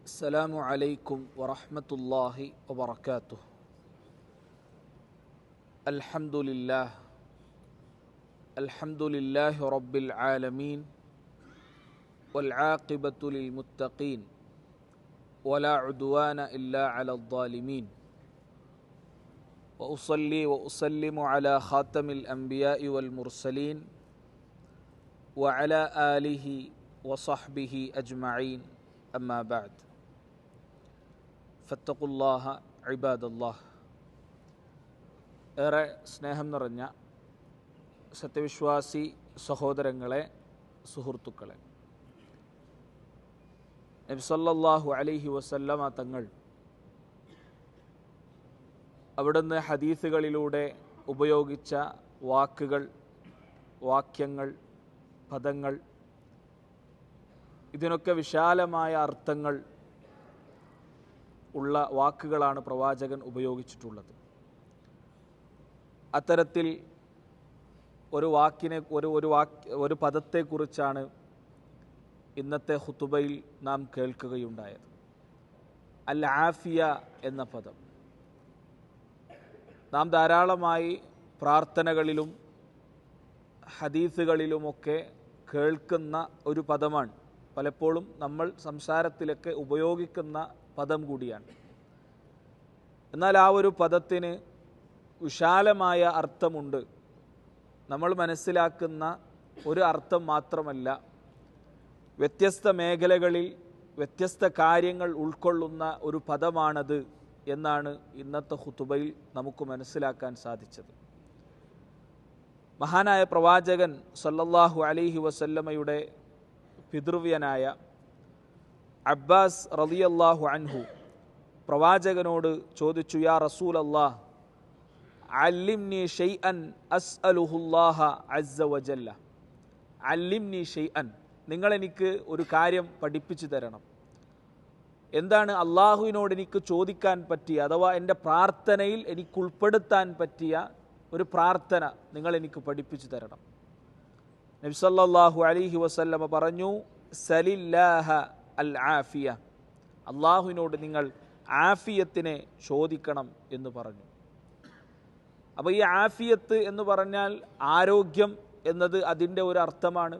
السلام عليكم ورحمة الله وبركاته. الحمد لله رب العالمين والعاقبة للمتقين ولا عدوان إلا على الظالمين وأصلي وأسلم على خاتم الأنبياء والمرسلين وعلى آله وصحبه أجمعين أما بعد فاتقوا الله عباد الله. ഏറെ സ്നേഹം നിറഞ്ഞ സത്യവിശ്വാസി സഹോദരങ്ങളെ, സുഹൃത്തുക്കളെ, നബി സല്ലല്ലാഹു അലൈഹി വസല്ലമ തങ്ങൾ അവിടുന്ന് ഹദീസുകളിലൂടെ ഉപയോഗിച്ച വാക്കുകൾ, വാക്യങ്ങൾ, പദങ്ങൾ, ഇതിനൊക്കെ വിശാലമായ അർത്ഥങ്ങൾ ഉള്ള വാക്കുകളാണ് പ്രവാചകൻ ഉപയോഗിച്ചിട്ടുള്ളത്. അത്തരത്തിൽ ഒരു പദത്തെക്കുറിച്ചാണ് ഇന്നത്തെ ഖുതുബയിൽ നാം കേൾക്കുകയുണ്ടായത്. അൽ ആഫിയ എന്ന പദം നാം ധാരാളമായി പ്രാർത്ഥനകളിലും ഹദീസുകളിലുമൊക്കെ കേൾക്കുന്ന ഒരു പദമാണ്. പലപ്പോഴും നമ്മൾ സംസാരത്തിലൊക്കെ ഉപയോഗിക്കുന്ന പദം കൂടിയാണ്. എന്നാൽ ആ ഒരു പദത്തിന് വിശാലമായ അർത്ഥമുണ്ട്. നമ്മൾ മനസ്സിലാക്കുന്ന ഒരു അർത്ഥം മാത്രമല്ല, വ്യത്യസ്ത മേഖലകളിൽ വ്യത്യസ്ത കാര്യങ്ങൾ ഉൾക്കൊള്ളുന്ന ഒരു പദമാണത് എന്നാണ് ഇന്നത്തെ ഖുതുബയിൽ നമുക്ക് മനസ്സിലാക്കാൻ സാധിച്ചത്. മഹാനായ പ്രവാചകൻ സല്ലല്ലാഹു അലൈഹി വസല്ലമയുടെ പിതൃവ്യനായ അബ്ബാസ് റളിയല്ലാഹു അൻഹു പ്രവാചകനോട് ചോദിച്ചു, യാ റസൂലല്ലാഹ്, അല്ലിംനി ഷൈഅൻ അസ്അലുഹുല്ലാഹ അസ്സ വജല്ല. അല്ലിംനി ഷൈഅൻ, നിങ്ങളെനിക്ക് ഒരു കാര്യം പഠിപ്പിച്ചു തരണം. എന്താണ് അള്ളാഹുവിനോട് എനിക്ക് ചോദിക്കാൻ പറ്റിയ, അഥവാ എൻ്റെ പ്രാർത്ഥനയിൽ എനിക്ക് ഉൾപ്പെടുത്താൻ പറ്റിയ ഒരു പ്രാർത്ഥന നിങ്ങളെനിക്ക് പഠിപ്പിച്ചു തരണം. നബി സല്ലല്ലാഹു അലൈഹി വസല്ലമ പറഞ്ഞു, സലില്ലാഹ അൽ ആഫിയ, അള്ളാഹുവിനോട് നിങ്ങൾ ആഫിയത്തിനെ ചോദിക്കണം എന്ന് പറഞ്ഞു. അപ്പോൾ ഈ ആഫിയത്ത് എന്ന് പറഞ്ഞാൽ ആരോഗ്യം എന്നത് അതിൻ്റെ ഒരു അർത്ഥമാണ്.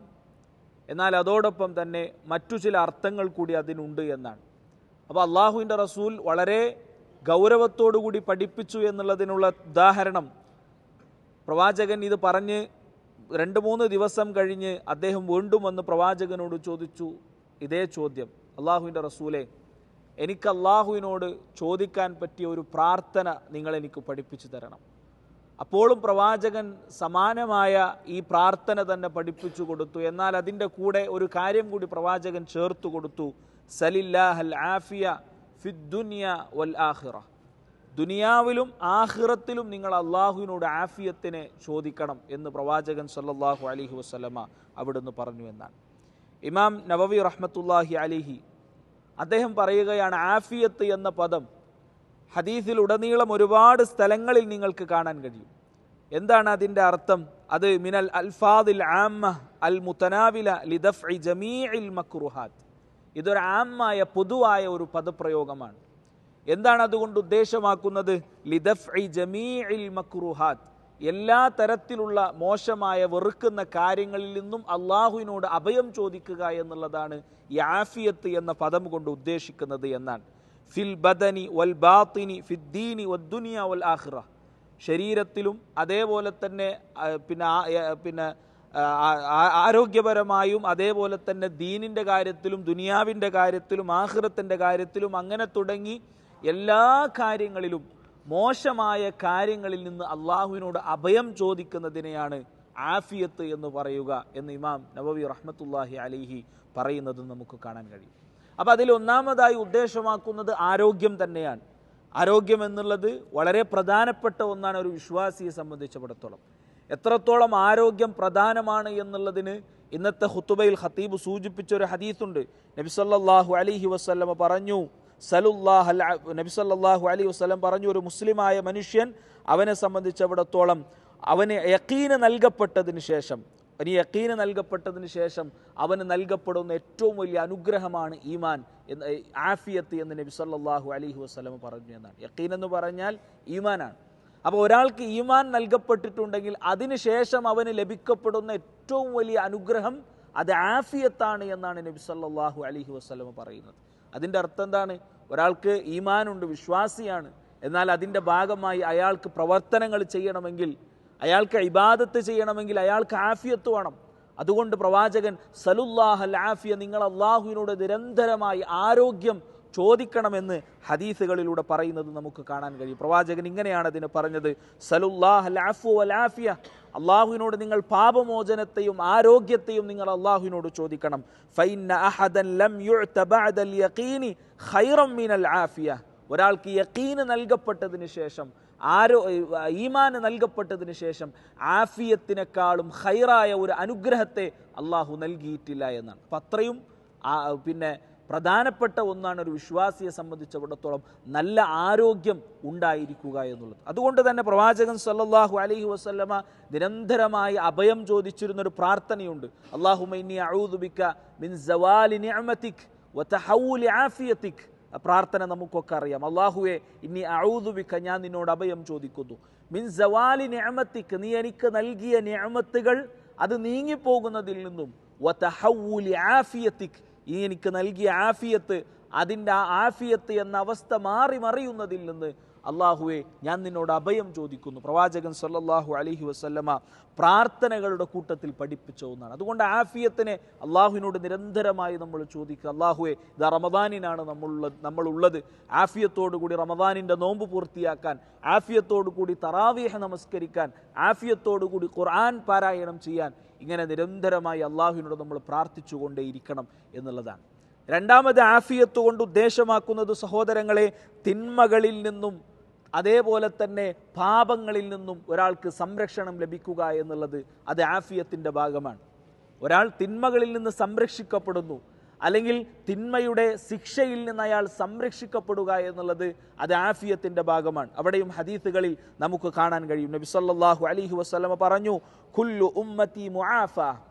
എന്നാൽ അതോടൊപ്പം തന്നെ മറ്റു ചില അർത്ഥങ്ങൾ കൂടി അതിനുണ്ട് എന്നാണ്. അപ്പോൾ അള്ളാഹുവിൻ്റെ റസൂൽ വളരെ ഗൗരവത്തോടു കൂടി പഠിപ്പിച്ചു എന്നുള്ളതിനുള്ള ഉദാഹരണം, പ്രവാചകൻ ഇത് പറഞ്ഞ് 2-3 ദിവസം കഴിഞ്ഞ് അദ്ദേഹം വീണ്ടും വന്ന് പ്രവാചകനോട് ചോദിച്ചു ഇതേ ചോദ്യം, അള്ളാഹുവിൻ്റെ റസൂലെ, എനിക്ക് അള്ളാഹുവിനോട് ചോദിക്കാൻ പറ്റിയ ഒരു പ്രാർത്ഥന നിങ്ങളെനിക്ക് പഠിപ്പിച്ചു തരണം. അപ്പോഴും പ്രവാചകൻ സമാനമായ ഈ പ്രാർത്ഥന തന്നെ പഠിപ്പിച്ചു കൊടുത്തു. എന്നാൽ അതിൻ്റെ കൂടെ ഒരു കാര്യം കൂടി പ്രവാചകൻ ചേർത്തു കൊടുത്തു, സലില്ലാഹൽ ആഫിയ ഫിദ്ദുനിയ വൽ ആഖിറ, ദുനിയാവിലും ആഖിറത്തിലും നിങ്ങൾ അള്ളാഹുവിനോട് ആഫിയത്തിനെ ചോദിക്കണം എന്ന് പ്രവാചകൻ സല്ലല്ലാഹു അലൈഹി വസല്ലമ അവിടുന്ന് പറഞ്ഞു എന്നാണ്. ഇമാം നവവി റഹ്മത്തുള്ളാഹി അലൈഹി അദ്ദേഹം പറയുകയാണ്, ആഫിയത്ത് എന്ന പദം ഹദീസിൽ ഉടനീളം ഒരുപാട് സ്ഥലങ്ങളിൽ നിങ്ങൾക്ക് കാണാൻ കഴിയും. എന്താണ് അതിൻ്റെ അർത്ഥം? അത് മിനൽ അൽഫാദിൽ ആമ്മ അൽ മുതനാവില ലിദഫ്ഇ ജമീഇൽ മക്റുഹാത്ത്, ഇതൊരു ആമ്മായ പൊതുവായ ഒരു പദപ്രയോഗമാണ്. എന്താണ് അതുകൊണ്ട് ഉദ്ദേശമാക്കുന്നത്? ലിദഫ്ഇ ജമീഇൽ മക്റുഹാത്ത്, എല്ലാ തരത്തിലുള്ള മോശമായ വെറുക്കുന്ന കാര്യങ്ങളിൽ നിന്നും അള്ളാഹുവിനോട് അഭയം ചോദിക്കുക എന്നുള്ളതാണ് ഈ ആഫിയത്ത് എന്ന പദം കൊണ്ട് ഉദ്ദേശിക്കുന്നത് എന്നാണ്. ഫിൽ ബദനി വൽ ബാത്തിനി ഫിദ്ദീനി വദ്ദുനിയ വൽ ആഖിറ, ശരീരത്തിലും അതേപോലെ തന്നെ പിന്നെ ആരോഗ്യപരമായും അതേപോലെ തന്നെ ദീനിൻ്റെ കാര്യത്തിലും ദുനിയാവിൻ്റെ കാര്യത്തിലും ആഖിറത്തിൻ്റെ കാര്യത്തിലും അങ്ങനെ തുടങ്ങി എല്ലാ കാര്യങ്ങളിലും മോശമായ കാര്യങ്ങളിൽ നിന്ന് അള്ളാഹുവിനോട് അഭയം ചോദിക്കുന്നതിനെയാണ് ആഫിയത്ത് എന്ന് പറയുക എന്ന് ഇമാം നവവി റഹ്മത്തുള്ളാഹി അലൈഹി പറയുന്നത് നമുക്ക് കാണാൻ കഴിയും. അപ്പം അതിൽ ഒന്നാമതായി ഉദ്ദേശമാക്കുന്നത് ആരോഗ്യം തന്നെയാണ്. ആരോഗ്യം എന്നുള്ളത് വളരെ പ്രധാനപ്പെട്ട ഒന്നാണ് ഒരു വിശ്വാസിയെ സംബന്ധിച്ചിടത്തോളം. എത്രത്തോളം ആരോഗ്യം പ്രധാനമാണ് എന്നുള്ളതിന് ഇന്നത്തെ ഖുതുബയിൽ ഖതീബ് സൂചിപ്പിച്ച ഒരു ഹദീസുണ്ട്. നബി സല്ലല്ലാഹു അലൈഹി വസല്ലമ പറഞ്ഞു, നബി സല്ലല്ലാഹു അലൈഹി വസല്ലം പറഞ്ഞു, ഒരു മുസ്ലിമായ മനുഷ്യൻ അവനെ സംബന്ധിച്ചിടത്തോളം അവന് യഖീന് നൽകപ്പെട്ടതിന് ശേഷം, ഇനി യഖീന് നൽകപ്പെട്ടതിന് ശേഷം അവന് നൽകപ്പെടുന്ന ഏറ്റവും വലിയ അനുഗ്രഹമാണ് ഈമാൻ ആഫിയത്ത് എന്ന് നബി സല്ലല്ലാഹു അലൈഹി വസല്ലം പറഞ്ഞു എന്നാണ്. യഖീൻ എന്ന് പറഞ്ഞാൽ ഈമാനാണ്. അപ്പോൾ ഒരാൾക്ക് ഈമാൻ നൽകപ്പെട്ടിട്ടുണ്ടെങ്കിൽ അതിനുശേഷം അവന് ലഭിക്കപ്പെടുന്ന ഏറ്റവും വലിയ അനുഗ്രഹം അത് ആഫിയത്താണ് എന്നാണ് നബി സല്ലല്ലാഹു അലൈഹി വസല്ലം പറയുന്നത്. അതിൻ്റെ അർത്ഥം എന്താണ്? ഒരാൾക്ക് ഈമാനുണ്ട്, വിശ്വാസിയാണ്, എന്നാൽ അതിൻ്റെ ഭാഗമായി അയാൾക്ക് പ്രവർത്തനങ്ങൾ ചെയ്യണമെങ്കിൽ, അയാൾക്ക് ഇബാദത്ത് ചെയ്യണമെങ്കിൽ അയാൾക്ക് ആഫിയത്ത് വേണം. അതുകൊണ്ട് പ്രവാചകൻ സലുല്ലാഹൽ ആഫിയ, നിങ്ങൾ അള്ളാഹുവിനോട് നിരന്തരമായി ആരോഗ്യം ചോദിക്കണമെന്ന് ഹദീസുകളിലൂടെ പറയുന്നത് നമുക്ക് കാണാൻ കഴിയും. പ്രവാചകൻ ഇങ്ങനെയാണ് അതിന് പറഞ്ഞത്, സലുല്ലാഹൽ അഫ്വ വൽ ആഫിയ, അള്ളാഹുവിനോട് നിങ്ങൾ പാപമോചനത്തെയും ആരോഗ്യത്തെയും നിങ്ങൾ അള്ളാഹുവിനോട് ചോദിക്കണം. ഫഇന്ന അഹദൻ ലം യുഅത ബഅദൽ യഖീനി ഖൈറൻ മിനൽ ആഫിയ, ഒരാൾക്ക് യഖീന് നൽകപ്പെട്ടതിന് ശേഷം, ഈമാന് നൽകപ്പെട്ടതിന് ശേഷം ആഫിയത്തിനേക്കാളും ഖൈറായ ഒരു അനുഗ്രഹത്തെ അള്ളാഹു നൽകിയിട്ടില്ല എന്നാണ്. അപ്പം അത്രയും പ്രധാനപ്പെട്ട ഒന്നാണ് ഒരു വിശ്വാസിയെ സംബന്ധിച്ചിടത്തോളം നല്ല ആരോഗ്യം ഉണ്ടായിരിക്കുക എന്നുള്ളത്. അതുകൊണ്ട് തന്നെ പ്രവാചകൻ സല്ലല്ലാഹു അലൈഹി വസല്ലമ നിരന്തരമായി അഭയം ചോദിച്ചിരുന്നൊരു പ്രാർത്ഥനയുണ്ട്. അല്ലാഹുമ്മ ഇന്നി അഊദു ബിക മിൻ സവാലി നിഅമതിക് വതഹവ്വുലി ആഫിയതിക്. പ്രാർത്ഥന നമുക്കൊക്കെ അറിയാം. അല്ലാഹുവേ ഇന്നി അഊദു ബിക, ഞാൻ നിന്നോട് അഭയം ചോദിക്കുന്നു, മിൻ സവാലി നിഅമതിക്, നീ എനിക്ക് നൽകിയ നിഅമത്തുകൾ അത് നീങ്ങിപ്പോകുന്നതിൽ നിന്നും, വതഹവ്വുലി ആഫിയതിക്, ഈ എനിക്ക് നൽകിയ ആഫിയത്ത്, അതിൻ്റെ ആ ആഫിയത്ത് എന്ന അവസ്ഥ മാറി മറിയുന്നതിൽ നിന്ന് അള്ളാഹുവെ ഞാൻ നിന്നോട് അഭയം ചോദിക്കുന്നു. പ്രവാചകൻ സല്ലല്ലാഹു അലൈഹി വസല്ലമ പ്രാർത്ഥനകളുടെ കൂട്ടത്തിൽ പഠിപ്പിച്ച ഒന്നാണ്. അതുകൊണ്ട് ആഫിയത്തിനെ അള്ളാഹുവിനോട് നിരന്തരമായി നമ്മൾ ചോദിക്കുക. അള്ളാഹുവെ, ഇതാ റമദാനിനാണ് നമ്മളുള്ളത്, ആഫിയത്തോടു കൂടി റമദാനിൻ്റെ നോമ്പ് പൂർത്തിയാക്കാൻ, ആഫിയത്തോടു കൂടി തറാവീഹ് നമസ്കരിക്കാൻ, ആഫിയത്തോടു കൂടി ഖുർആൻ പാരായണം ചെയ്യാൻ, ഇങ്ങനെ നിരന്തരമായി അള്ളാഹുവിനോട് നമ്മൾ പ്രാർത്ഥിച്ചുകൊണ്ടേയിരിക്കണം എന്നുള്ളതാണ്. രണ്ടാമത് ആഫിയത്ത് കൊണ്ട് ഉദ്ദേശമാക്കുന്നത് സഹോദരങ്ങളെ, തിന്മകളിൽ നിന്നും അതേപോലെ തന്നെ പാപങ്ങളിൽ നിന്നും ഒരാൾക്ക് സംരക്ഷണം ലഭിക്കുക എന്നുള്ളത് അത് ആഫിയത്തിൻ്റെ ഭാഗമാണ്. ഒരാൾ തിന്മകളിൽ നിന്ന് സംരക്ഷിക്കപ്പെടുന്നു, അല്ലെങ്കിൽ തിന്മയുടെ ശിക്ഷയിൽ നിന്ന് അയാൾ സംരക്ഷിക്കപ്പെടുക എന്നുള്ളത് അത് ആഫിയത്തിൻ്റെ ഭാഗമാണ്. അവിടെയും ഹദീസുകളിൽ നമുക്ക് കാണാൻ കഴിയും. നബി സല്ലല്ലാഹു അലൈഹി വസല്ലമ പറഞ്ഞു, കുല്ലു ഉമ്മത്തി മുആഫ,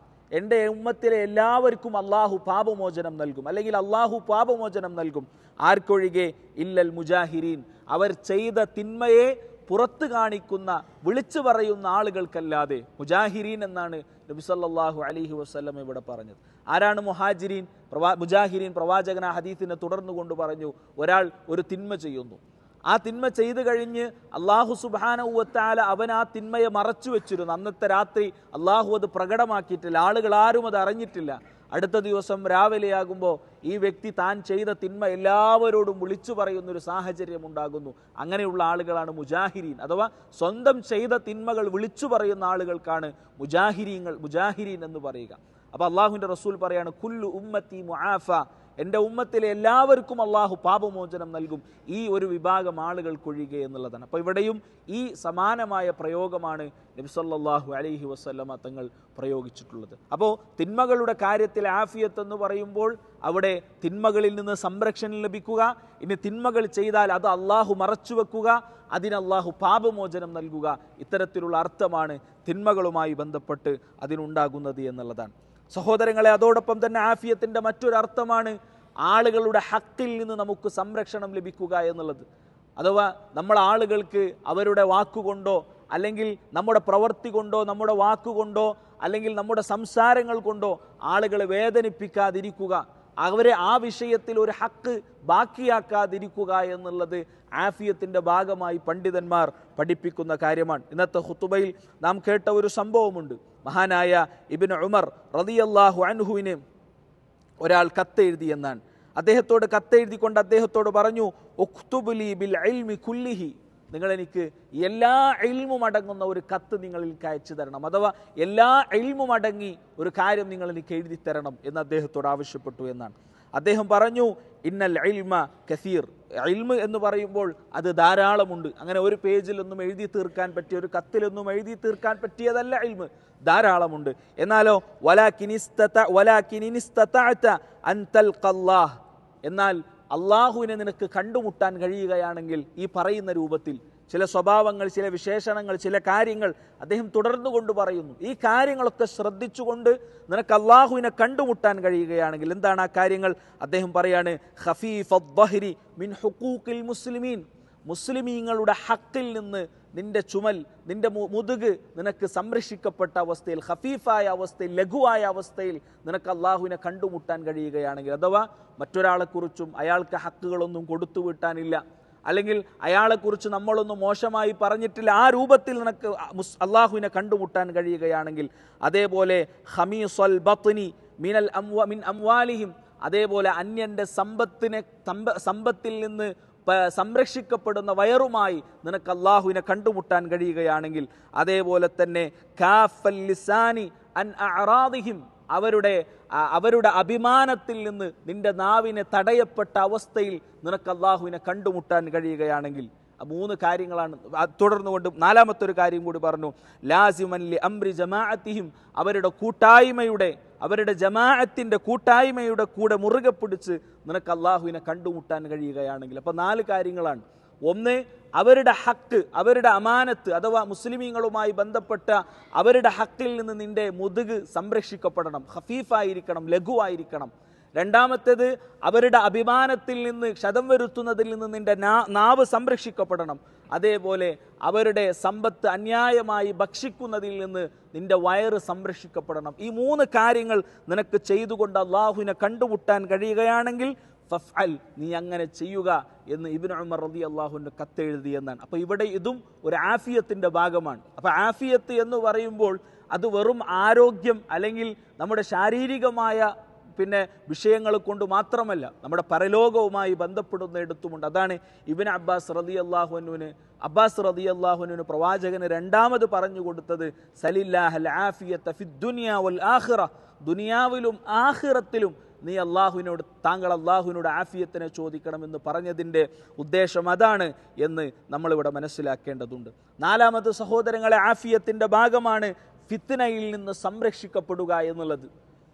എൻ്റെ ഉമ്മത്തിലെ എല്ലാവർക്കും അള്ളാഹു പാപമോചനം നൽകും, അല്ലെങ്കിൽ അള്ളാഹു പാപമോചനം നൽകും. ആർക്കൊഴികെ? ഇല്ലൽ മുജാഹിരീൻ, അവർ ചെയ്ത തിന്മയെ പുറത്ത് കാണിക്കുന്ന, വിളിച്ചു പറയുന്ന ആളുകൾക്കല്ലാതെ. മുജാഹിരീൻ എന്നാണ് നബി സല്ലല്ലാഹു അലൈഹി വസല്ലം ഇവിടെ പറഞ്ഞത്. ആരാണ് മുഹാജിരീൻ? മുജാഹിരീൻ പ്രവാചകൻ ആ ഹദീസിനെ തുടർന്നു കൊണ്ട് പറഞ്ഞു, ഒരാൾ ഒരു തിന്മ ചെയ്യുന്നു, ആ തിന്മ ചെയ്തു കഴിഞ്ഞ് അള്ളാഹു സുബ്ഹാനഹു വ തആല അവൻ ആ തിന്മയെ മറച്ചു വെച്ചിരുന്നു. അന്നത്തെ രാത്രി അള്ളാഹു അത് പ്രകടമാക്കിയിട്ടില്ല, ആളുകൾ ആരും അത് അറിഞ്ഞിട്ടില്ല. അടുത്ത ദിവസം രാവിലെയാകുമ്പോൾ ഈ വ്യക്തി താൻ ചെയ്ത തിന്മ എല്ലാവരോടും വിളിച്ചു പറയുന്നൊരു സാഹചര്യം ഉണ്ടാകുന്നു. അങ്ങനെയുള്ള ആളുകളാണ് മുജാഹിരീൻ, അഥവാ സ്വന്തം ചെയ്ത തിന്മകൾ വിളിച്ചു പറയുന്ന ആളുകൾക്കാണ് മുജാഹിരീൻ എന്ന് പറയുക. അപ്പോൾ അള്ളാഹുവിൻ്റെ റസൂൽ പറയാണ്, കുല്ലു ഉമ്മത്തി മുആഫ, എൻ്റെ ഉമ്മത്തിലെ എല്ലാവർക്കും അള്ളാഹു പാപമോചനം നൽകും, ഈ ഒരു വിഭാഗം ആളുകൾക്കൊഴികെ എന്നുള്ളതാണ്. അപ്പോൾ ഇവിടെയും ഈ സമാനമായ പ്രയോഗമാണ് നബി സല്ലല്ലാഹു അലൈഹി വസല്ലമ തങ്ങൾ പ്രയോഗിച്ചിട്ടുള്ളത്. അപ്പോൾ തിന്മകളുടെ കാര്യത്തിൽ ആഫിയത്ത് എന്ന് പറയുമ്പോൾ അവിടെ തിന്മകളിൽ നിന്ന് സംരക്ഷണം ലഭിക്കുക, ഇനി തിന്മകൾ ചെയ്താൽ അത് അള്ളാഹു മറച്ചു വെക്കുക, അതിന് അള്ളാഹു പാപമോചനം നൽകുക, ഇത്തരത്തിലുള്ള അർത്ഥമാണ് തിന്മകളുമായി ബന്ധപ്പെട്ട് അതിനുണ്ടാകുന്നത് എന്നുള്ളതാണ്. സഹോദരങ്ങളെ, അതോടൊപ്പം തന്നെ ആഫിയത്തിൻ്റെ മറ്റൊരർത്ഥമാണ് ആളുകളുടെ ഹക്കിൽ നിന്ന് നമുക്ക് സംരക്ഷണം ലഭിക്കുക എന്നുള്ളത്. അഥവാ നമ്മൾ ആളുകൾക്ക് അവരുടെ വാക്കുകൊണ്ടോ, അല്ലെങ്കിൽ നമ്മുടെ പ്രവൃത്തി കൊണ്ടോ, നമ്മുടെ വാക്കുകൊണ്ടോ, അല്ലെങ്കിൽ നമ്മുടെ സംസാരങ്ങൾ കൊണ്ടോ ആളുകളെ വേദനിപ്പിക്കാതിരിക്കുക, അവരെ ആ വിഷയത്തിൽ ഒരു ഹക്ക് ബാക്കിയാക്കാതിരിക്കുക എന്നുള്ളത് ആഫിയത്തിൻ്റെ ഭാഗമായി പണ്ഡിതന്മാർ പഠിപ്പിക്കുന്ന കാര്യമാണ്. ഇന്നത്തെ ഖുതുബയിൽ നാം കേട്ട ഒരു സംഭവമുണ്ട്. മഹാനായ ഇബ്നു ഉമർ റളിയല്ലാഹു അൻഹുവിന് ഒരാൾ കത്തെഴുതി എന്നാണ്. അദ്ദേഹത്തോട് കത്തെഴുതിക്കൊണ്ട് അദ്ദേഹത്തോട് പറഞ്ഞു, ഉക്തുബ് ലി ബിൽ ഇൽമി കുല്ലിഹി, നിങ്ങൾ എനിക്ക് എല്ലാ ഇൽമും അടങ്ങുന്ന ഒരു കത്ത് നിങ്ങൾ എനിക്ക് അയച്ചു തരണം, അഥവാ എല്ലാ ഇൽമും അടങ്ങി ഒരു കാര്യം നിങ്ങൾ എനിക്ക് എഴുതി തരണം എന്ന് അദ്ദേഹത്തോട് ആവശ്യപ്പെട്ടു എന്നാണ്. അദ്ദേഹം പറഞ്ഞു, ഇന്നൽ ഇൽമ കസീർ, ഇൽമ് എന്ന് പറയുമ്പോൾ അത് ധാരാളമുണ്ട്. അങ്ങനെ ഒരു പേജിലൊന്നും എഴുതി തീർക്കാൻ പറ്റിയ, ഒരു കത്തിലൊന്നും എഴുതി തീർക്കാൻ പറ്റിയതല്ല ഇൽമ്, ധാരാളമുണ്ട്. എന്നാലോ എന്നാൽ അള്ളാഹുവിനെ നിനക്ക് കണ്ടുമുട്ടാൻ കഴിയുകയാണെങ്കിൽ ഈ പറയുന്ന രൂപത്തിൽ ചില സ്വഭാവങ്ങൾ, ചില വിശേഷണങ്ങൾ, ചില കാര്യങ്ങൾ അദ്ദേഹം തുടർന്നു കൊണ്ട് പറയുന്നു. ഈ കാര്യങ്ങളൊക്കെ ശ്രദ്ധിച്ചുകൊണ്ട് നിനക്ക് അള്ളാഹുവിനെ കണ്ടുമുട്ടാൻ കഴിയുകയാണെങ്കിൽ എന്താണ് ആ കാര്യങ്ങൾ? അദ്ദേഹം പറയാണ്, ഖഫീഫത്ത് ദ്വഹ്രി മിൻ ഹുഖൂഖിൽ മുസ്ലിമീൻ, മുസ്ലിമീങ്ങളുടെ ഹക്കിൽ നിന്ന് നിന്റെ ചുമൽ, നിന്റെ മുതുക് നിനക്ക് സംരക്ഷിക്കപ്പെട്ട അവസ്ഥയിൽ, ഖഫീഫായ അവസ്ഥയിൽ, ലഘുവായ അവസ്ഥയിൽ നിനക്ക് അള്ളാഹുവിനെ കണ്ടുമുട്ടാൻ കഴിയുകയാണെങ്കിൽ, അഥവാ മറ്റൊരാളെക്കുറിച്ചും അയാൾക്ക് ഹക്കുകളൊന്നും കൊടുത്തു വിട്ടാനില്ല, അല്ലെങ്കിൽ അയാളെക്കുറിച്ച് നമ്മളൊന്നും മോശമായി പറഞ്ഞിട്ടില്ല, ആ രൂപത്തിൽ നിനക്ക് അള്ളാഹുവിനെ കണ്ടുമുട്ടാൻ കഴിയുകയാണെങ്കിൽ, അതേപോലെ ഖമീസുൽ ബത്നി മിൻ അംവാലിഹിം, അതേപോലെ അന്യന്റെ സമ്പത്തിൽ നിന്ന് സംരക്ഷിക്കപ്പെടുന്ന വയറുമായി നിനക്ക് അള്ളാഹുവിനെ കണ്ടുമുട്ടാൻ കഴിയുകയാണെങ്കിൽ, അതേപോലെ തന്നെ കാഫൽ ലിസാനി അൻ അഅറാദിഹിം, അവരുടെ അഭിമാനത്തിൽ നിന്ന് നിന്റെ നാവിനെ തടയപ്പെട്ട അവസ്ഥയിൽ നിനക്ക് അള്ളാഹുവിനെ കണ്ടുമുട്ടാൻ കഴിയുകയാണെങ്കിൽ, മൂന്ന് കാര്യങ്ങളാണ്. തുടർന്നുകൊണ്ട് നാലാമത്തെ ഒരു കാര്യം കൂടി പറഞ്ഞു, ലാസിമൻ ലി അംരി ജമാഅത്തിഹിം, അവരുടെ ജമാഅത്തിന്റെ കൂട്ടായ്മയുടെ കൂടെ മുറുകെ പിടിച്ച് നിനക്ക് അള്ളാഹുവിനെ കണ്ടുമുട്ടാൻ കഴിയുകയാണെങ്കിൽ. അപ്പൊ 4 കാര്യങ്ങളാണ്. ഒന്ന്, അവരുടെ ഹക്ക്, അവരുടെ അമാനത്ത്, അഥവാ മുസ്ലിമീങ്ങളുമായി ബന്ധപ്പെട്ട അവരുടെ ഹക്കിൽ നിന്ന് നിന്റെ മുതുക് സംരക്ഷിക്കപ്പെടണം, ഖഫീഫായിരിക്കണം, ലഘുവായിരിക്കണം. രണ്ടാമത്തേത്, അവരുടെ അഭിമാനത്തിൽ നിന്ന്, ക്ഷതം വരുത്തുന്നതിൽ നിന്ന് നിന്റെ നാവ് സംരക്ഷിക്കപ്പെടണം. അതേപോലെ അവരുടെ സമ്പത്ത് അന്യായമായി ഭക്ഷിക്കുന്നതിൽ നിന്ന് നിന്റെ വയറ് സംരക്ഷിക്കപ്പെടണം. ഈ 3 കാര്യങ്ങൾ നിനക്ക് ചെയ്തുകൊണ്ട് അള്ളാഹുവിനെ കണ്ടുമുട്ടാൻ കഴിയുകയാണെങ്കിൽ ഫഫ്അൽ, നീ അങ്ങനെ ചെയ്യുക എന്ന് ഇബ്നു ഉമർ റളിയല്ലാഹുവിന്റെ കത്തെഴുതി എന്നാണ്. അപ്പൊ ഇവിടെ ഇതും ഒരു ആഫിയത്തിന്റെ ഭാഗമാണ്. അപ്പൊ ആഫിയത്ത് എന്ന് പറയുമ്പോൾ അത് വെറും ആരോഗ്യം അല്ലെങ്കിൽ നമ്മുടെ ശാരീരികമായ വിഷയങ്ങൾ കൊണ്ട് മാത്രമല്ല, നമ്മുടെ പരലോകവുമായി ബന്ധപ്പെടുന്നിടത്തുമുണ്ട്. അതാണ് ഇബ്നു അബ്ബാസ് റളിയല്ലാഹുവിന് പ്രവാചകന് രണ്ടാമത് പറഞ്ഞു കൊടുത്തത്, സലില്ലാഹൽ ആഫിയത ഫിദ്ദുനിയ വൽ ആഖിറ, ദുനിയാവിലും ആഖിറത്തിലും നീ താങ്കൾ അള്ളാഹുവിനോട് ആഫിയത്തിനെ ചോദിക്കണമെന്ന് പറഞ്ഞതിൻ്റെ ഉദ്ദേശം അതാണ് എന്ന് നമ്മളിവിടെ മനസ്സിലാക്കേണ്ടതുണ്ട്. നാലാമത് സഹോദരങ്ങളെ, ആഫിയത്തിൻ്റെ ഭാഗമാണ് ഫിത്നയിൽ നിന്ന് സംരക്ഷിക്കപ്പെടുക എന്നുള്ളത്.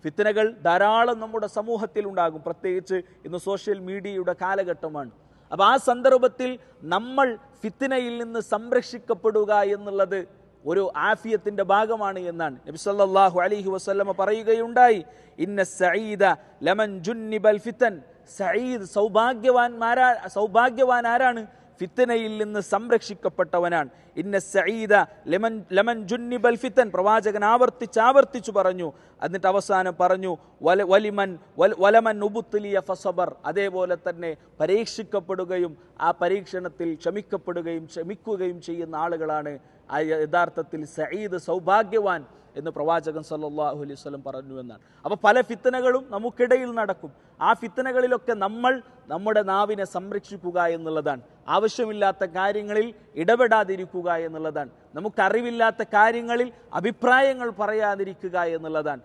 ഫിത്നകൾ ധാരാളം നമ്മുടെ സമൂഹത്തിൽ ഉണ്ടാകും, പ്രത്യേകിച്ച് ഇന്ന് സോഷ്യൽ മീഡിയയുടെ കാലഘട്ടമാണ്. അപ്പോൾ ആ സന്ദർഭത്തിൽ നമ്മൾ ഫിത്നയിൽ നിന്ന് സംരക്ഷിക്കപ്പെടുക എന്നുള്ളത് ഒരു ആഫിയത്തിന്റെ ഭാഗമാണ് എന്നാണ് നബി സല്ലല്ലാഹു അലൈഹി വസല്ലമ പറയുകയുണ്ടായി, ഇന്ന സഈദ ലമൻ ജുന്നിബൽ ഫിതൻ, സഈദ് സൗഭാഗ്യവാൻ ആരാണ്? ഫിത്നയിൽ നിന്ന് സംരക്ഷിക്കപ്പെട്ടവനാണ്. ഇന്ന സഈദ ലമൻ ജുന്നിബൽ ഫിതൻ, പ്രവാചകൻ ആവർത്തിച്ചു പറഞ്ഞു. എന്നിട്ട് അവസാനം പറഞ്ഞു, വലമൻ ഉബ്തുലിയ ഫസബർ, അതേപോലെ തന്നെ പരീക്ഷിക്കപ്പെടുകയും ആ പരീക്ഷണത്തിൽ ക്ഷമിക്കുകയും ചെയ്യുന്ന ആളുകളാണ് യഥാർത്ഥത്തിൽ സഈദ്, സൗഭാഗ്യവാൻ എന്ന് പ്രവാചകൻ സല്ലല്ലാഹു അലൈഹി വസല്ലം പറഞ്ഞു എന്നാണ്. അപ്പോൾ പല ഫിത്നകളും നമുക്കിടയിൽ നടക്കും. ആ ഫിത്നകളിലൊക്കെ നമ്മൾ നമ്മുടെ നാവിനെ സംരക്ഷിക്കുക എന്നുള്ളതാണ്. ആവശ്യമില്ലാത്ത കാര്യങ്ങളിൽ ഇടപെടാതിരിക്കുക എന്നുള്ളതാണ്. നമുക്കറിവില്ലാത്ത കാര്യങ്ങളിൽ അഭിപ്രായങ്ങൾ പറയാതിരിക്കുക എന്നുള്ളതാണ്.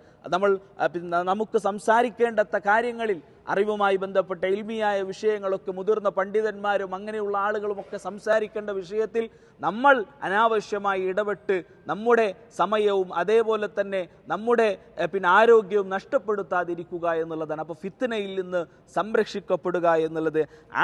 നമുക്ക് സംസാരിക്കേണ്ടത്ത കാര്യങ്ങളിൽ, അറിവുമായി ബന്ധപ്പെട്ട ഇൽമിയായ വിഷയങ്ങളൊക്കെ മുതിർന്ന പണ്ഡിതന്മാരും അങ്ങനെയുള്ള ആളുകളുമൊക്കെ സംസാരിക്കേണ്ട വിഷയത്തിൽ നമ്മൾ അനാവശ്യമായി ഇടപെട്ട് നമ്മുടെ സമയവും അതേപോലെ തന്നെ നമ്മുടെ ആരോഗ്യവും നഷ്ടപ്പെടുത്താതിരിക്കുക എന്നുള്ളതാണ്. അപ്പോൾ ഫിത്നയിൽ നിന്ന് സംരക്ഷിക്കപ്പെടുക എന്നുള്ളത്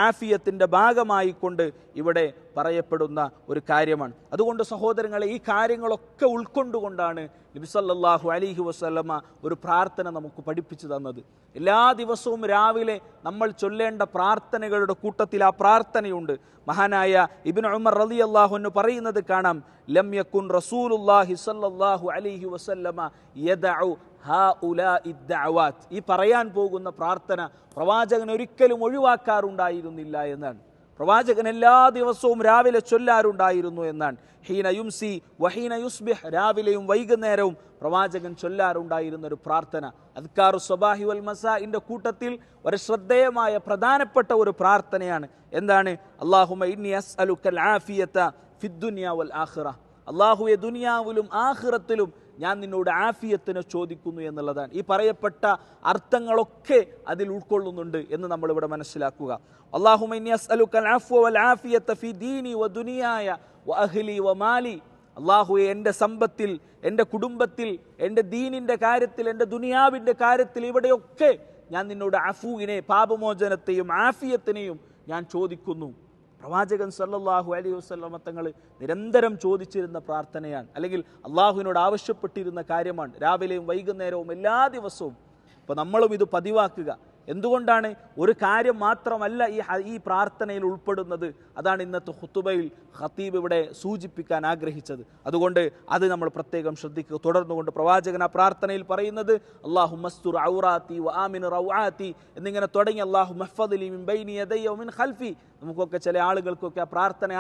ആഫിയത്തിൻ്റെ ഭാഗമായിക്കൊണ്ട് ഇവിടെ പറയപ്പെടുന്ന ഒരു കാര്യമാണ്. അതുകൊണ്ട് സഹോദരങ്ങളെ, ഈ കാര്യങ്ങളൊക്കെ ഉൾക്കൊണ്ടുകൊണ്ടാണ് നബി സല്ലല്ലാഹു അലൈഹി വസല്ലമ ഒരു പ്രാർത്ഥന നമുക്ക് പഠിപ്പിച്ചു തന്നത്. എല്ലാ ദിവസവും രാവിലെ നമ്മൾ ചൊല്ലേണ്ട പ്രാർത്ഥനകളുടെ കൂട്ടത്തിൽ ആ പ്രാർത്ഥനയുണ്ട്. മഹാനായ ഇബ്നു ഉമർ റളിയല്ലാഹു അൻഹു പറയുന്നത് കാണാം, ലം യകുൻ റസൂലുള്ളാഹി സ്വല്ലല്ലാഹു അലൈഹി വസല്ലമ യദഉ ഹൗലാഇ ദഅവാത്ത്, ഈ പറയാൻ പോകുന്ന പ്രാർത്ഥന പ്രവാചകൻ ഒരിക്കലും ഒഴിവാക്കാറുണ്ടായിരുന്നില്ല എന്നാണ്. പ്രവാചകൻ എല്ലാ ദിവസവും രാവിലെ ചൊല്ലാറുണ്ടായിരുന്നു എന്നാണ്. ഹീന യുംസി വഹീന യുസ്ബിഹ്, രാവിലെയും വൈകുന്നേരവും പ്രവാചകൻ ചൊല്ലാറുണ്ടായിരുന്ന ഒരു പ്രാർത്ഥന. അദ്കാറു സ്വബാഹി വൽ മസാഇന്റെ കൂട്ടത്തിൽ ഒരു ശ്രദ്ധേയമായ പ്രധാനപ്പെട്ട ഒരു പ്രാർത്ഥനയാണ്. എന്താണ്? അല്ലാഹുമ്മ ഇന്നി അസ്അലുക്കൽ ആഫിയത ഫിദ്ദുനിയ വൽ ആഖിറ, അല്ലാഹുവേ ദുനിയാവിലും ആഖിറത്തിലും ഞാൻ നിന്നോട് ആഫിയത്തിനെ ചോദിക്കുന്നു എന്നുള്ളതാണ്. ഈ പറയപ്പെട്ട അർത്ഥങ്ങളൊക്കെ അതിൽ ഉൾക്കൊള്ളുന്നുണ്ട് എന്ന് നമ്മൾ ഇവിടെ മനസ്സിലാക്കുക. അല്ലാഹുമ്മ ഇന്നി അസ്അലുക്കൽ അഫ്വ വൽ ആഫിയത ഫി ദീനി വ ദുനിയായ വ അഹ്ലി വ മാലി, അല്ലാഹുവേ എൻ്റെ സമ്പത്തിൽ, എൻ്റെ കുടുംബത്തിൽ, എൻ്റെ ദീനിൻ്റെ കാര്യത്തിൽ, എൻ്റെ ദുനിയാവിൻ്റെ കാര്യത്തിൽ, ഇവിടെയൊക്കെ ഞാൻ നിന്നോട് അഫുവിനെ, പാപമോചനത്തെയും ആഫിയത്തിനെയും ഞാൻ ചോദിക്കുന്നു. പ്രവാചകൻ സല്ലല്ലാഹു അലൈഹി വസല്ലമ തങ്ങൾ നിരന്തരം ചോദിച്ചിരുന്ന പ്രാർത്ഥനയാണ്, അല്ലെങ്കിൽ അള്ളാഹുവിനോട് ആവശ്യപ്പെട്ടിരുന്ന കാര്യമാണ്, രാവിലെയും വൈകുന്നേരവും എല്ലാ ദിവസവും. അപ്പോൾ നമ്മളും ഇത് പതിവാക്കുക. എന്തുകൊണ്ടാണ്? ഒരു കാര്യം മാത്രമല്ല ഈ പ്രാർത്ഥനയിൽ ഉൾപ്പെടുന്നത്. അതാണ് ഇന്നത്തെ ഖുതുബയിൽ ഖതീബ് ഇവിടെ സൂചിപ്പിക്കാൻ ആഗ്രഹിച്ചത്. അതുകൊണ്ട് അത് നമ്മൾ പ്രത്യേകം ശ്രദ്ധിക്കുക. തുടർന്നുകൊണ്ട് പ്രവാചകൻ ആ പ്രാർത്ഥനയിൽ പറയുന്നത് അല്ലാഹുമ്മസ്തുർ ഔറാത്തി വആമിൻ റൗആത്തി എന്നിങ്ങനെ തുടങ്ങി അല്ലാഹുമ്മ ഹ്ഫദ്ലി മിൻ ബൈനി യദയ്യ വമിൻ ഖൽഫി. നമുക്കൊക്കെ ചില ആളുകൾക്കൊക്കെ ആ പ്രാർത്ഥന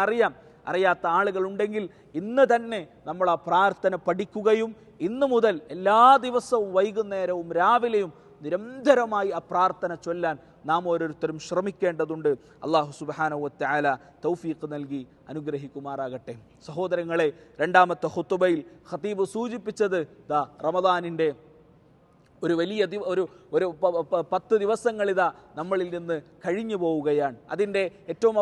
അറിയാത്ത ആളുകളുണ്ടെങ്കിൽ ഇന്ന് തന്നെ നമ്മൾ ആ പ്രാർത്ഥന പഠിക്കുകയും ഇന്നു മുതൽ എല്ലാ ദിവസവും വൈകുന്നേരവും രാവിലെയും നിരന്തരമായി ആ പ്രാർത്ഥന ചൊല്ലാൻ നാം ഓരോരുത്തരും ശ്രമിക്കേണ്ടതുണ്ട്. അല്ലാഹു സുബ്ഹാനഹു വ തആല തൗഫീഖ് നൽകി അനുഗ്രഹിക്കുമാറാകട്ടെ. സഹോദരങ്ങളെ, രണ്ടാമത്തെ ഖുതുബയിൽ ഖതീബ് സൂചിപ്പിച്ചത് റമദാനിൻ്റെ ഒരു വലിയ ഒരു 10 ദിവസങ്ങൾ നമ്മളിൽ നിന്ന് കഴിഞ്ഞു പോവുകയാണ്. അതിൻ്റെ ഏറ്റവും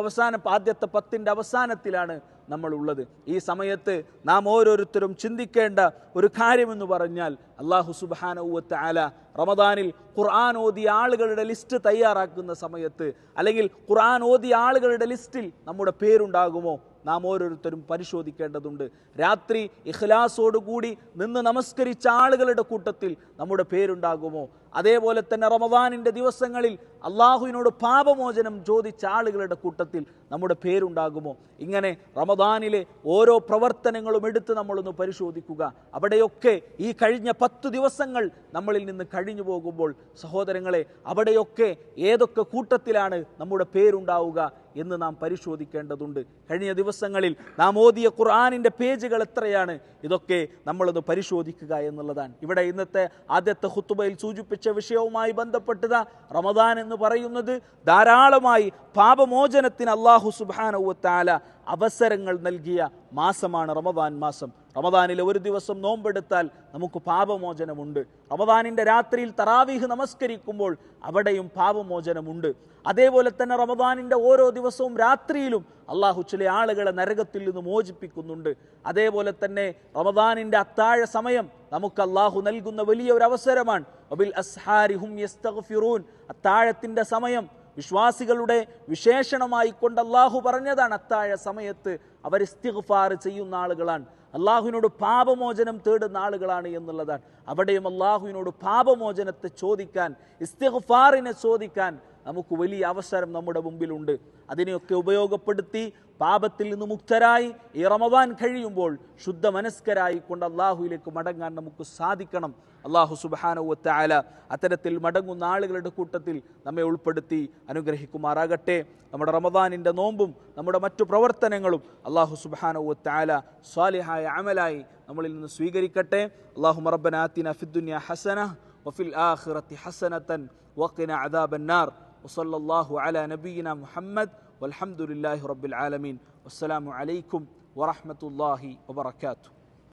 ആദ്യത്തെ 10ൻ്റെ അവസാനത്തിലാണ് നമ്മളുള്ളത്. ഈ സമയത്ത് നാം ഓരോരുത്തരും ചിന്തിക്കേണ്ട ഒരു കാര്യമെന്ന് പറഞ്ഞാൽ അല്ലാഹു സുബ്ഹാനഹു വ തആല റമദാനിൽ ഖുർആൻ ഓതിയ ആളുകളുടെ ലിസ്റ്റ് തയ്യാറാക്കുന്ന സമയത്ത്, അല്ലെങ്കിൽ ഖുർആൻ ഓതിയ ആളുകളുടെ ലിസ്റ്റിൽ നമ്മുടെ പേരുണ്ടാകുമോ നാം ഓരോരുത്തരും പരിശോധിക്കേണ്ടതുണ്ട്. രാത്രി ഇഖ്ലാസോടുകൂടി നിന്ന് നമസ്കരിച്ച ആളുകളുടെ കൂട്ടത്തിൽ നമ്മുടെ പേരുണ്ടാകുമോ? അതേപോലെ തന്നെ റമദാനിൻ്റെ ദിവസങ്ങളിൽ അള്ളാഹുവിനോട് പാപമോചനം ചോദിച്ച ആളുകളുടെ കൂട്ടത്തിൽ നമ്മുടെ പേരുണ്ടാകുമോ? ഇങ്ങനെ റമദാനിലെ ഓരോ പ്രവർത്തനങ്ങളും എടുത്ത് നമ്മളൊന്ന് പരിശോധിക്കുക. അവിടെയൊക്കെ ഈ കഴിഞ്ഞ 10 ദിവസങ്ങൾ നമ്മളിൽ നിന്ന് കഴിഞ്ഞു പോകുമ്പോൾ സഹോദരങ്ങളെ, അവിടെയൊക്കെ ഏതൊക്കെ കൂട്ടത്തിലാണ് നമ്മുടെ പേരുണ്ടാവുക എന്ന് നാം പരിശോധിക്കേണ്ടതുണ്ട്. കഴിഞ്ഞ ദിവസങ്ങളിൽ നാം ഓതിയ ഖുർആനിൻ്റെ പേജുകൾ എത്രയാണ്? ഇതൊക്കെ നമ്മളൊന്ന് പരിശോധിക്കുക എന്നുള്ളതാണ്. ഇവിടെ ഇന്നത്തെ ആദ്യത്തെ ഖുതുബയിൽ സൂചിപ്പിച്ച വിഷയവുമായി ബന്ധപ്പെട്ടത് റമദാൻ എന്ന് പറയുന്നത് ധാരാളമായി പാപമോചനത്തിന് അല്ലാഹു സുബ്ഹാനഹു വ തആല അവസരങ്ങൾ നൽകിയ മാസമാണ് റമദാൻ മാസം. റമദാനിലെ ഒരു ദിവസം നോമ്പെടുത്താൽ നമുക്ക് പാപമോചനമുണ്ട്. റമദാനിൻ്റെ രാത്രിയിൽ തറാവീഹ് നമസ്കരിക്കുമ്പോൾ അവിടെയും പാപമോചനമുണ്ട്. അതേപോലെ തന്നെ റമദാനിൻ്റെ ഓരോ ദിവസവും രാത്രിയിലും അള്ളാഹു ചില ആളുകളെ നരകത്തിൽ നിന്ന് മോചിപ്പിക്കുന്നുണ്ട്. അതേപോലെ തന്നെ റമദാനിൻ്റെ അത്താഴ സമയം നമുക്ക് അള്ളാഹു നൽകുന്ന വലിയ ഒരു അവസരമാണ്. വബിൽ അസ്ഹാരി ഹും യസ്തഗ്ഫിറൂൻ. അത്താഴത്തിൻ്റെ സമയം വിശ്വാസികളുടെ വിശേഷണമായി കൊണ്ട് അള്ളാഹു പറഞ്ഞതാണ്, അത്താഴ സമയത്ത് അവർ ഇസ്തിഗ്ഫാർ ചെയ്യുന്ന ആളുകളാണ്, അള്ളാഹുവിനോട് പാപമോചനം തേടുന്ന ആളുകളാണ് എന്നുള്ളതാണ്. അവിടെയും അള്ളാഹുവിനോട് പാപമോചനത്തെ ചോദിക്കാൻ, ഇസ്തിഗ്ഫാറിനെ ചോദിക്കാൻ നമുക്ക് വലിയ അവസരം നമ്മുടെ മുമ്പിലുണ്ട്. അതിനെയൊക്കെ ഉപയോഗപ്പെടുത്തി പാപത്തിൽ നിന്ന് മുക്തരായി ഈ റമദാൻ കഴിയുമ്പോൾ ശുദ്ധ മനസ്കരായി കൊണ്ട് അള്ളാഹുവിലേക്ക് മടങ്ങാൻ നമുക്ക് സാധിക്കണം. അള്ളാഹു സുബ്ഹാനഹു വ തആല അത്തരത്തിൽ മടങ്ങുന്ന ആളുകളുടെ കൂട്ടത്തിൽ നമ്മെ ഉൾപ്പെടുത്തി അനുഗ്രഹിക്കുമാറാകട്ടെ. നമ്മുടെ റമദാനിൻ്റെ നോമ്പും നമ്മുടെ മറ്റു പ്രവർത്തനങ്ങളും അള്ളാഹു സുബ്ഹാനഹു വ തആല സ്വാലിഹായ അമലായി നമ്മളിൽ നിന്ന് സ്വീകരിക്കട്ടെ. അല്ലാഹുമ്മ റബ്ബനാ ആതിനാ ഫിദ്ദുനിയ ഹസന വഫിൽ ആഖിറതി ഹസനതൻ വഖിനാ അദാബന്നാർ. വസല്ലല്ലാഹു അലാ നബിയിനാ മുഹമ്മദ് വൽഹംദുലില്ലാഹി റബ്ബിൽ ആലമീൻ. വസ്സലാമു അലൈക്കും വറഹ്മത്തുള്ളാഹി വബറകാതുഹു.